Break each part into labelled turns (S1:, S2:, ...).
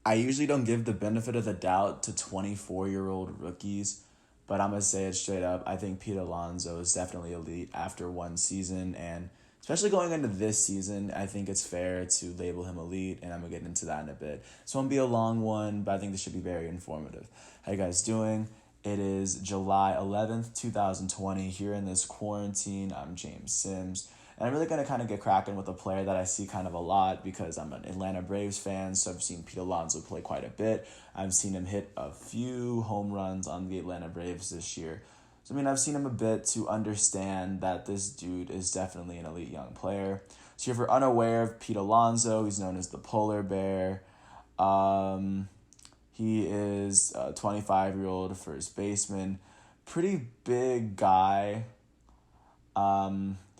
S1: I usually don't give the benefit of the doubt to 24-year-old rookies, but I'm going to say it straight up. I think Pete Alonso is definitely elite after one season, and especially going into this season, I think it's fair to label him elite, and I'm going to get into that in a bit. This won't be a long one, but I think this should be very informative. How you guys doing? It is July 11th, 2020. Here in this quarantine, I'm James Sims. And I'm really going to kind of get cracking with a player that I see kind of a lot because I'm an Atlanta Braves fan, so I've seen Pete Alonso play quite a bit. I've seen him hit a few home runs on the Atlanta Braves this year. So, I've seen him a bit to understand that this dude is definitely an elite young player. So, if you're unaware of Pete Alonso, he's known as the Polar Bear. He is a 25-year-old first baseman. Pretty big guy.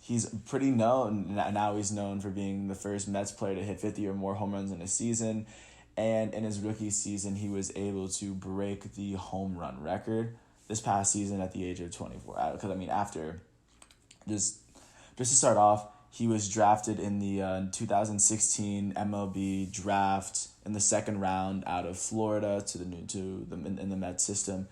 S1: He's pretty known. Now he's known for being the first Mets player to hit 50 or more home runs in a season. And in his rookie season, he was able to break the home run record this past season at the age of 24. Because, after, just to start off, he was drafted in the 2016 MLB draft in the second round out of Florida in the Mets system.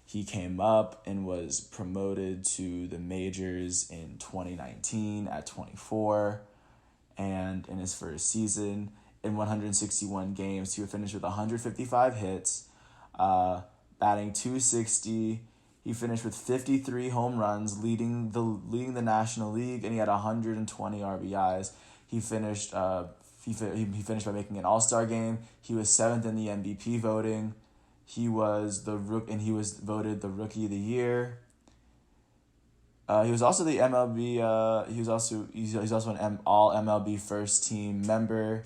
S1: He came up and was promoted to the majors in 2019 at 24. And in his first season, in 161 games, he would finish with 155 hits, batting .260. He finished with 53 home runs, leading the National League, and he had 120 RBIs. He finished by making an All-Star game. He was seventh in the MVP voting. He was voted the Rookie of the Year. He was also the MLB. He's also an All MLB First Team member,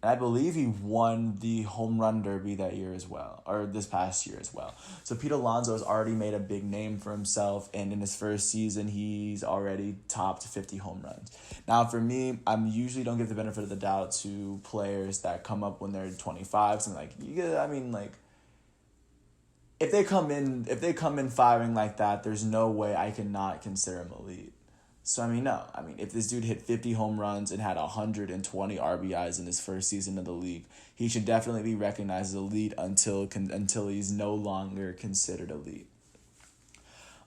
S1: and I believe he won the Home Run Derby that year as well, or this past year as well. So Pete Alonso has already made a big name for himself, and in his first season, he's already topped 50 home runs. Now, for me, I usually don't give the benefit of the doubt to players that come up when they're 25. So if they come in firing like that, there's no way I cannot consider him elite. So no. If this dude hit 50 home runs and had 120 RBIs in his first season of the league, he should definitely be recognized as elite until he's no longer considered elite.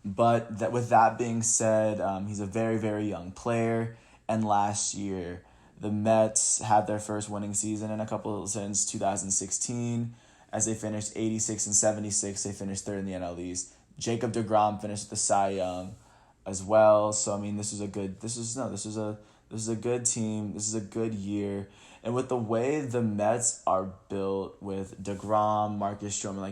S1: But with that being said, he's a very, very young player, and last year the Mets had their first winning season since 2016. As they finished 86 and 76, they finished third in the NL East. Jacob deGrom finished the Cy Young as well. So this is a good team. This is a good year. And with the way the Mets are built with deGrom, Marcus Stroman,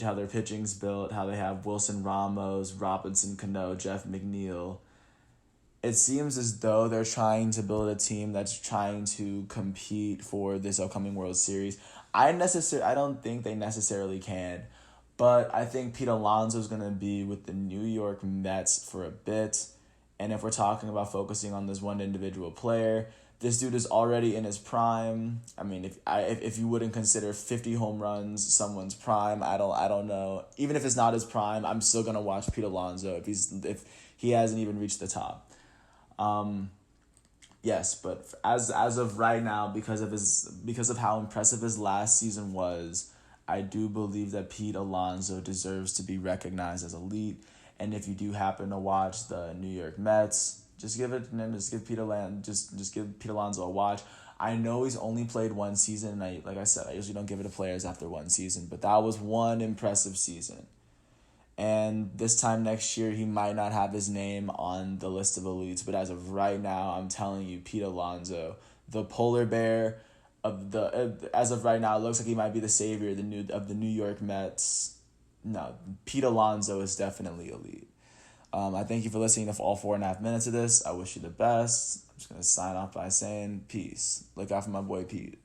S1: how their pitching's built, how they have Wilson Ramos, Robinson Cano, Jeff McNeil. It seems as though they're trying to build a team that's trying to compete for this upcoming World Series. I don't think they necessarily can, but I think Pete Alonso is going to be with the New York Mets for a bit. And if we're talking about focusing on this one individual player, this dude is already in his prime. If you wouldn't consider 50 home runs someone's prime, I don't know. Even if it's not his prime, I'm still gonna watch Pete Alonso if he hasn't even reached the top. Yes, but as of right now, because of how impressive his last season was, I do believe that Pete Alonso deserves to be recognized as elite. And if you do happen to watch the New York Mets, just give Pete Alonso a watch. I know he's only played one season, and like I said, I usually don't give it to players after one season, but that was one impressive season. And this time next year, he might not have his name on the list of elites. But as of right now, I'm telling you, Pete Alonso, the Polar Bear as of right now, it looks like he might be the savior of the New York Mets. No, Pete Alonso is definitely elite. I thank you for listening to all 4.5 minutes of this. I wish you the best. I'm just going to sign off by saying peace. Look out for my boy Pete.